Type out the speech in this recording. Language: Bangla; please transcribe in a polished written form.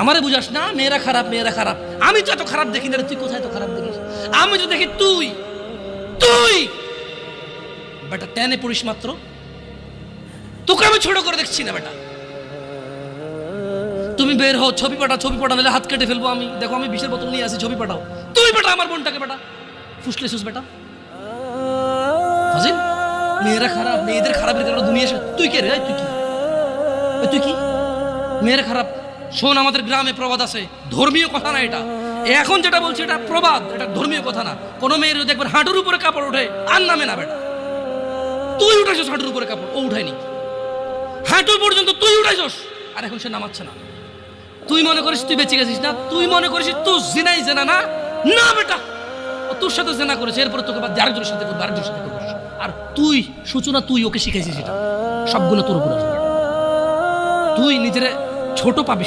আমারে বুঝাস না মেয়েরা খারাপ, মেয়েরা খারাপ। আমি তো এত খারাপ দেখি না, তুই কোথায় তো খারাপ দেখিস? আমি তো দেখি তুই তুই বেটা টেনে পড়িস মাত্র, তোকে আমি ছোট করে দেখছি না বেটা। তুমি বের হও, ছবি পাঠাও, ছবি পাঠাও, নাহলে হাত কেটে ফেলবো আমি। দেখো আমি বিষের বোতল নিয়ে আসি, ছবি পাঠাও। তুই বেটা আমার বোনটাকে বেটা ফুসলে সুস বেটা ফাজিল। মেয়েরা খারাপ, মেয়েদের খারাপের কারণে দুনিয়া তুই কে রে? তুই কি? তুই কি মেয়েরা খারাপ? শোন, আমাদের গ্রামে প্রবাদ আছে, ধর্মীয় কথা না এটা। এখন যেটা বলছি এটা প্রবাদ, এটা ধর্মীয় কথা না। কোনো মেয়ের যদি একবার হাঁটুর উপরে কাপড় ওঠে আর নামে না বেটা। তুই উঠাইছস হাঁটুর উপরে কাপড়, ও উঠায়নি। হাঁটু পর্যন্ত তুই উঠাইছস, আর এখন সে নামাচ্ছে না। তুই মনে করিস তুই বেঁচে গেছিস না? তুই মনে করিস তুই জিনাই জেনা না? না বেটা, ও তোর সাথে জেনা করেছে, এরপরে তোকে বাদ আরেকজনের সাথে করবে, আরেকজনের সাথে করবে। আর তুই সূচনা, তুই ওকে শিখাইছিস, এটা সবগুলো তোর উপর আসবে। তুই নিজের ছোট পাবিস।